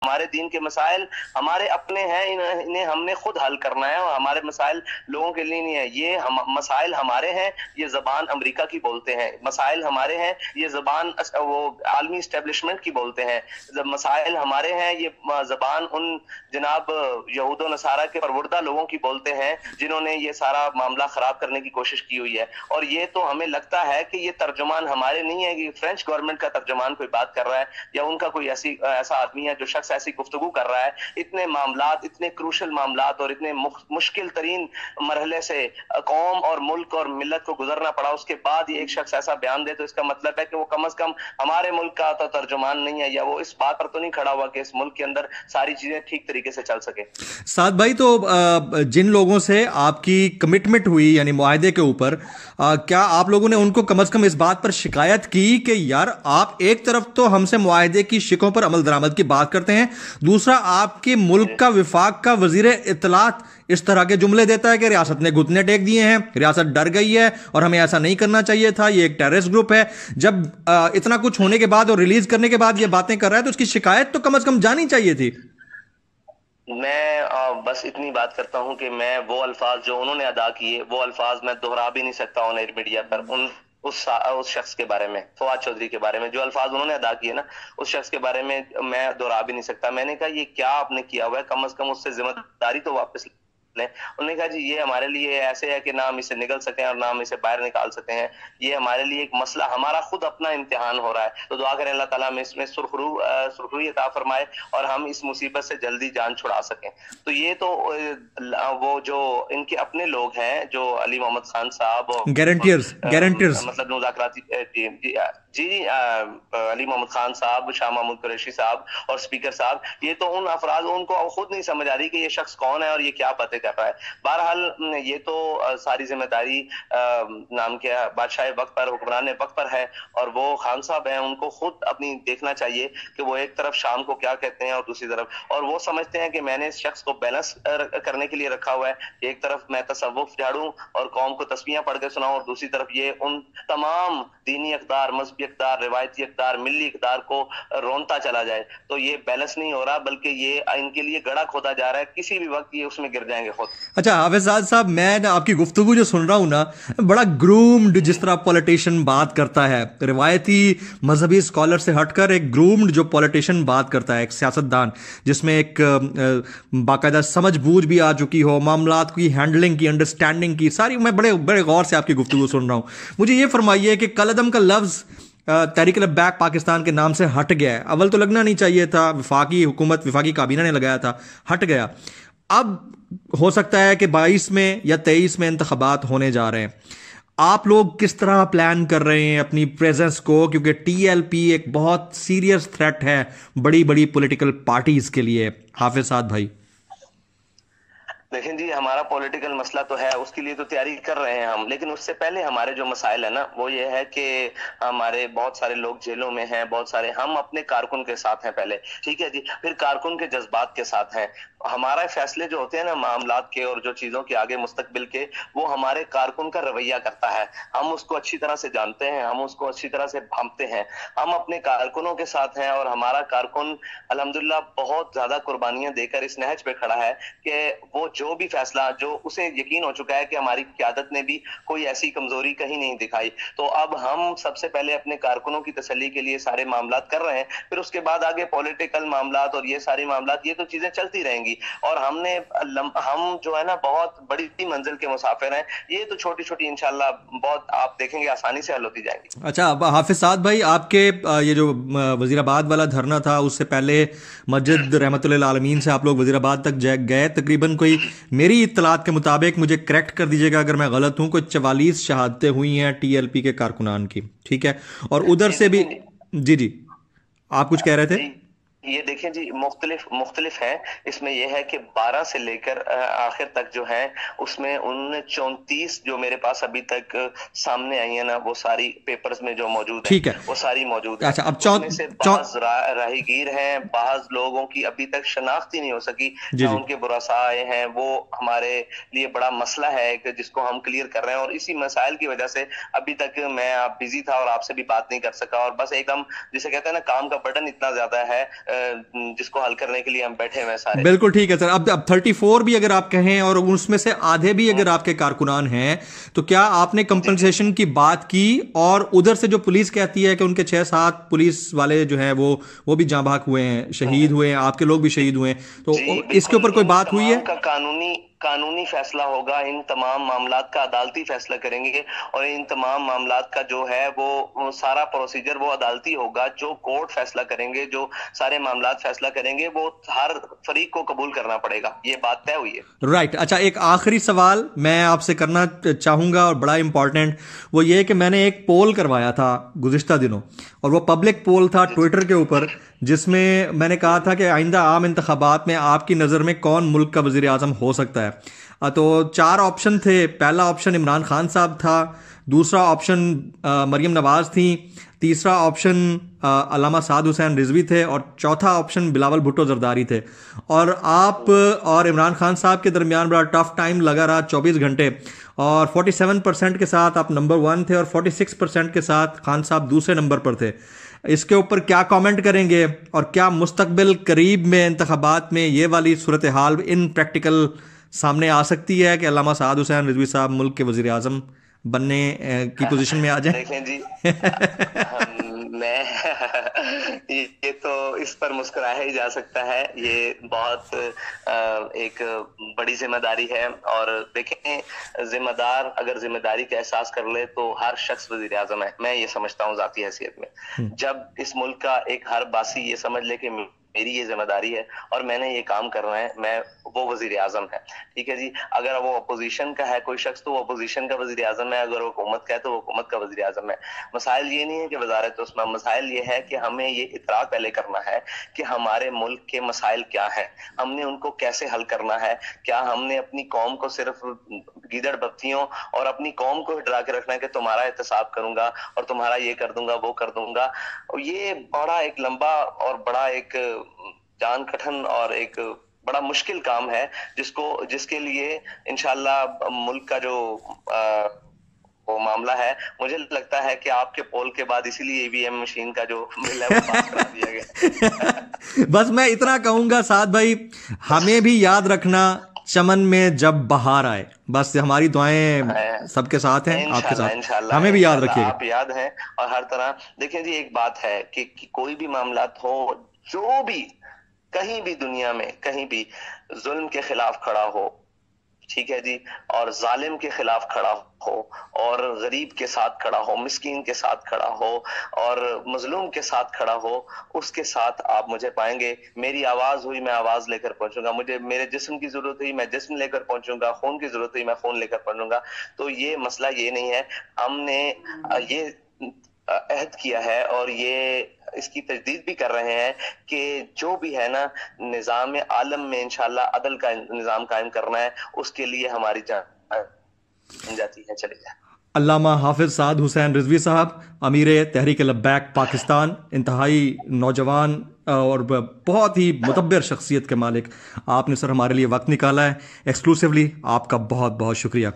ہمارے دین کے مسائل ہمارے اپنے ہیں، انہیں ہم نے خود حل کرنا ہے، اور ہمارے مسائل لوگوں کے لیے نہیں ہے. یہ مسائل ہمارے ہیں، یہ زبان امریکہ کی بولتے ہیں. مسائل ہمارے ہیں، یہ زبان وہ عالمی اسٹیبلشمنٹ کی بولتے ہیں. مسائل ہمارے ہیں، یہ زبان ان جناب یہود و نصارہ کے پروردہ لوگوں کی بولتے ہیں جنہوں نے یہ سارا معاملہ خراب کرنے کی کوشش کی ہوئی ہے. اور یہ تو ہمیں لگتا ہے کہ یہ ترجمان ہمارے نہیں ہے، کہ فرینچ گورنمنٹ کا ترجمان کوئی بات کر رہا ہے یا ان کا کوئی ایسا آدمی ہے جو شخص ایسی گفتگو کر رہا ہے. اتنے معاملات، اتنے کروشل معاملات اور اتنے مشکل ترین مرحلے سے قوم اور ملک اور ملت کو گزرنا پڑا، اس کے بعد یہ ایک شخص ایسا بیان دے تو اس کا مطلب ہے کہ وہ کم از کم ہمارے ملک کا تو ترجمان نہیں ہے، یا وہ اس بات پر تو نہیں کھڑا ہوا کہ اس ملک کے اندر ساری چیزیں ٹھیک طریقے سے چل سکے. سعد بھائی، تو جن لوگوں سے آپ کی کمٹمنٹ ہوئی یعنی معاہدے کے اوپر، کیا آپ لوگوں نے ان کو کم از کم اس بات پر شکایت کی کہ یار آپ ایک طرف تو ہم سے معاہدے کی شقوں پر عمل درآمد کی بات کرتے ہیں، دوسرا آپ کے ملک کا وفاق کا وزیر اطلاعات اس طرح کے جملے دیتا ہے کہ ریاست نے گھٹنے ٹیک دیے ہیں، ریاست ڈر گئی ہے اور ہمیں ایسا نہیں کرنا چاہیے تھا، یہ ایک ٹیررسٹ گروپ ہے. جب اتنا کچھ ہونے کے بعد اور ریلیز کرنے کے بعد یہ باتیں کر رہا ہے تو اس کی شکایت تو کم از کم جانی چاہیے تھی. میں بس اتنی بات کرتا ہوں کہ میں وہ الفاظ جو انہوں نے ادا کیے وہ الفاظ میں دہرا بھی نہیں سکتا ہوں میڈیا پر. اس شخص کے بارے میں، فواد چودھری کے بارے میں جو الفاظ انہوں نے ادا کیے نا، اس شخص کے بارے میں میں دہرا بھی نہیں سکتا. میں نے کہا یہ کیا آپ نے کیا ہوا ہے، کم از کم اس سے ذمہ داری تو واپس لیں. انہوں نے کہا جی یہ ہمارے لیے ایسے ہے کہ نہ ہم اسے نگل سکیں اور نہ ہم اسے باہر نکال سکتے ہیں، یہ ہمارے لیے ایک مسئلہ، ہمارا خود اپنا امتحان ہو رہا ہے. تو دعا کریں اللہ تعالیٰ ہمیں اس میں سرخروئی عطا فرمائے اور ہم اس مصیبت سے جلدی جان چھڑا سکیں. تو یہ تو وہ جو ان کے اپنے لوگ ہیں جو علی محمد خان صاحب، گارنٹیئرز مطلب مذاکراتی جی علی محمد خان صاحب، شاہ محمود قریشی صاحب اور اسپیکر صاحب، یہ تو ان افراد ان کو خود نہیں سمجھ آ رہی کہ یہ شخص کون ہے اور یہ کیا باتیں کر رہا ہے. بہرحال یہ تو ساری ذمہ داری نام کیا بادشاہ وقت پر، حکمران وقت پر ہے، اور وہ خان صاحب ہیں، ان کو خود اپنی دیکھنا چاہیے کہ وہ ایک طرف شام کو کیا کہتے ہیں اور دوسری طرف، اور وہ سمجھتے ہیں کہ میں نے اس شخص کو بیلنس کرنے کے لیے رکھا ہوا ہے. ایک طرف میں تصوف جھاڑوں اور قوم کو تسبیحاں پڑھ کے سناؤں، اور دوسری طرف یہ ان تمام دینی اقدار، مذہبی اقدار، روایتی اقدار، ملی اقدار کو رونتا چلا جائے. تو یہ بیلنس نہیں ہو رہا، بلکہ یہ ان کے لیے گڑھا کھودا جا رہا ہے. کسی بھی وقت یہ اس میں گر جائیں گے خود. اچھا حافظ صاحب، میں آپ کی گفتگو جو سن رہا ہوں نا، بڑا گرومڈ جس طرح پولیٹیشین بات کرتا ہے، روایتی مذہبی اسکالر سے ہٹ کر ایک گرومڈ جو پولیٹیشین بات کرتا ہے، ایک سیاستدان جس میں ایک باقاعدہ سمجھ بوجھ بھی آ چکی ہو، معاملات کی ہینڈلنگ کی، انڈرسٹینڈنگ کی ساری. میں بڑے غور سے آپ کی گفتگو سن رہا ہوں. مجھے یہ فرمائیے کہ قلعدم کا لفظ تحریک لبیک پاکستان کے نام سے ہٹ گیا ہے. اول تو لگنا نہیں چاہیے تھا، وفاقی حکومت، وفاقی کابینہ نے لگایا تھا، ہٹ گیا. اب ہو سکتا ہے کہ 22 میں یا 23 میں انتخابات ہونے جا رہے ہیں. آپ لوگ کس طرح پلان کر رہے ہیں اپنی پریزنس کو، کیونکہ ٹی ایل پی ایک بہت سیریس تھریٹ ہے بڑی بڑی پولیٹیکل پارٹیز کے لیے. حافظ سعد بھائی دیکھیں جی، ہمارا پولیٹیکل مسئلہ تو ہے، اس کے لیے تو تیاری کر رہے ہیں ہم، لیکن اس سے پہلے ہمارے جو مسائل ہیں نا وہ یہ ہے کہ ہمارے بہت سارے لوگ جیلوں میں ہیں، بہت سارے ہم اپنے کارکن کے ساتھ ہیں پہلے، ٹھیک ہے جی، پھر کارکن کے جذبات کے ساتھ ہیں. ہمارے فیصلے جو ہوتے ہیں نا معاملات کے اور جو چیزوں کے آگے مستقبل کے، وہ ہمارے کارکن کا رویہ کرتا ہے. ہم اس کو اچھی طرح سے جانتے ہیں، ہم اس کو اچھی طرح سے بھانپتے ہیں. ہم اپنے کارکنوں کے ساتھ ہیں، اور ہمارا کارکن الحمدللہ بہت زیادہ قربانیاں دے کر اس نہج پہ کھڑا ہے کہ وہ جو بھی فیصلہ، جو اسے یقین ہو چکا ہے کہ ہماری قیادت نے بھی کوئی ایسی کمزوری کہیں نہیں دکھائی. تو اب ہم سب سے پہلے اپنے کارکنوں کی تسلی کے لیے سارے معاملات کر رہے ہیں، پھر اس کے بعد آگے پولیٹیکل معاملات اور یہ ساری معاملات، یہ تو چیزیں چلتی رہیں گی. اور ہم جو ہے نا بہت بڑی منزل کے مسافر ہیں، یہ تو چھوٹی چھوٹی انشاءاللہ بہت آپ دیکھیں گے آسانی سے حل ہوتی جائیں گی. اچھا حافظ سعد بھائی، آپ کے یہ جو وزیر آباد والا دھرنا تھا، اس سے پہلے مسجد رحمت اللہ عالمین سے آپ لوگ وزیر آباد تک گئے. تقریباً کوئی میری اطلاعات کے مطابق، مجھے کریکٹ کر دیجیے گا اگر میں غلط ہوں، کوئی 44 شہادتیں ہوئی ہیں ٹی ایل پی کے کارکنان کی، ٹھیک ہے؟ اور ادھر سے بھی جی آپ کچھ کہہ رہے تھے. یہ دیکھیں جی، مختلف ہیں. اس میں یہ ہے کہ 12 سے لے کر آخر تک جو ہے، اس میں ان 34 جو میرے پاس ابھی تک سامنے آئی ہیں نا، وہ ساری پیپرز میں جو موجود ہیں وہ ساری موجود ہیں. اس میں سے بعض راہیگیر ہیں، بعض لوگوں کی ابھی تک شناخت ہی نہیں ہو سکی، نہ ان کے برسا آئے ہیں. وہ ہمارے لیے بڑا مسئلہ ہے کہ جس کو ہم کلیئر کر رہے ہیں، اور اسی مسائل کی وجہ سے ابھی تک میں بزی تھا اور آپ سے بھی بات نہیں کر سکا. اور بس ایک دم جسے کہتے ہیں نا کام کا برڈن اتنا زیادہ ہے جس کو حل کرنے کے لیے ہم بیٹھے ہوئے سارے. بالکل ٹھیک ہے سر. اب 34 بھی اگر آپ کہیں اور اس میں سے آدھے بھی اگر آپ کے کارکنان ہیں تو کیا آپ نے کمپنسیشن کی بات کی؟ اور ادھر سے جو پولیس کہتی ہے کہ ان کے 6-7 پولیس والے جو ہیں وہ بھی جاں بحق ہوئے ہیں, شہید ہوئے ہیں, آپ کے لوگ بھی شہید ہوئے ہیں, تو اس کے اوپر کوئی بات ہوئی ہے؟ قانونی فیصلہ ہوگا, ان تمام معاملات کا عدالتی فیصلہ کریں گے, اور ان تمام معاملات کا جو ہے وہ سارا پروسیجر وہ عدالتی ہوگا. جو کورٹ فیصلہ کریں گے, جو سارے معاملات فیصلہ کریں گے, وہ ہر فریق کو قبول کرنا پڑے گا. یہ بات طے ہوئی ہے. رائٹ. اچھا, ایک آخری سوال میں آپ سے کرنا چاہوں گا اور بڑا امپورٹنٹ, وہ یہ کہ میں نے ایک پول کروایا تھا گزشتہ دنوں, اور وہ پبلک پول تھا ٹویٹر کے اوپر, جس میں نے کہا تھا کہ آئندہ عام انتخابات میں آپ کی نظر میں کون ملک کا وزیر اعظم ہو سکتا ہے. تو 4 آپشن تھے. پہلا آپشن عمران خان صاحب تھا, دوسرا آپشن مریم نواز تھیں, تیسرا آپشن علامہ سعد حسین رضوی تھے, اور چوتھا آپشن بلاول بھٹو زرداری تھے. اور آپ اور عمران خان صاحب کے درمیان بڑا ٹف ٹائم لگا رہا, 24 گھنٹے, اور 47% کے ساتھ آپ نمبر 1 تھے, اور 46% کے ساتھ خان صاحب دوسرے نمبر پر تھے. اس کے اوپر کیا کامنٹ کریں گے, اور کیا مستقبل قریب میں انتخابات میں یہ والی صورتحال ان پریکٹیکل سامنے آ سکتی ہے کہ علامہ سعد حسین رضوی صاحب ملک کے وزیر اعظم بننے کی پوزیشن میں آ جائیں؟ دیکھیں جی, میں یہ تو اس پر مسکرایا ہی جا سکتا ہے. یہ بہت ایک بڑی ذمہ داری ہے, اور دیکھیں ذمہ دار اگر ذمہ داری کا احساس کر لے تو ہر شخص وزیر اعظم ہے. میں یہ سمجھتا ہوں ذاتی حیثیت میں, جب اس ملک کا ایک ہر باسی یہ سمجھ لے کہ میری یہ ذمہ داری ہے اور میں نے یہ کام کرنا ہے, میں وہ وزیر اعظم ہے. ٹھیک ہے جی, اگر وہ اپوزیشن کا ہے کوئی شخص تو وہ اپوزیشن کا وزیر اعظم ہے, اگر وہ حکومت کا ہے تو وہ حکومت کا وزیر اعظم ہے. مسائل یہ نہیں ہے کہ وزارت عثمہ, مسائل یہ ہے کہ ہمیں یہ ادراک پہلے کرنا ہے کہ ہمارے ملک کے مسائل کیا ہیں, ہم نے ان کو کیسے حل کرنا ہے. کیا ہم نے اپنی قوم کو صرف گیدڑ بتیوں اور اپنی قوم کو ڈرا کے رکھنا ہے کہ تمہارا احتساب کروں گا اور تمہارا یہ کر دوں گا وہ کر دوں گا. یہ بڑا ایک لمبا اور بڑا ایک جان کٹھن اور ایک بڑا مشکل کام ہے, جس کے لیے انشاءاللہ ملک کا جو وہ معاملہ ہے, مجھے لگتا ہے کہ آپ کے پول کے بعد اسی لیے EVM مشین کا جو بل ہے وہ پاس کرا دیا گیا. بس میں اتنا کہوں گا سعد بھائی, ہمیں بھی یاد رکھنا چمن میں جب بہار آئے. بس ہماری دعائیں سب کے ساتھ ہیں, آپ کے ساتھ, ہمیں بھی یاد رکھیے گا. آپ یاد ہیں, اور ہر طرح دیکھیں جی ایک بات ہے کہ کوئی بھی معاملات ہو, جو بھی کہیں بھی دنیا میں کہیں بھی ظلم کے خلاف کھڑا ہو, ٹھیک ہے جی, اور ظالم کے خلاف کھڑا ہو, اور غریب کے ساتھ کھڑا ہو, مسکین کے ساتھ کھڑا ہو, اور مظلوم کے ساتھ کھڑا ہو, اس کے ساتھ آپ مجھے پائیں گے. میری آواز ہوئی میں آواز لے کر پہنچوں گا, مجھے میرے جسم کی ضرورت ہوئی میں جسم لے کر پہنچوں گا, خون کی ضرورت ہوئی میں خون لے کر پہنچوں گا. تو یہ مسئلہ یہ نہیں ہے, ہم نے یہ عہد کیا ہے اور یہ اس کی تجدید بھی کر رہے ہیں کہ جو بھی ہے نا نظام عالم میں انشاءاللہ عدل کا نظام قائم کرنا ہے, اس کے لیے ہماری جان جاتی ہے. چلے جائے. علامہ حافظ سعد حسین رضوی صاحب, امیر تحریک لبیک پاکستان, انتہائی نوجوان اور بہت ہی متبر شخصیت کے مالک, آپ نے سر ہمارے لیے وقت نکالا ہے ایکسکلوسیولی, آپ کا بہت بہت شکریہ.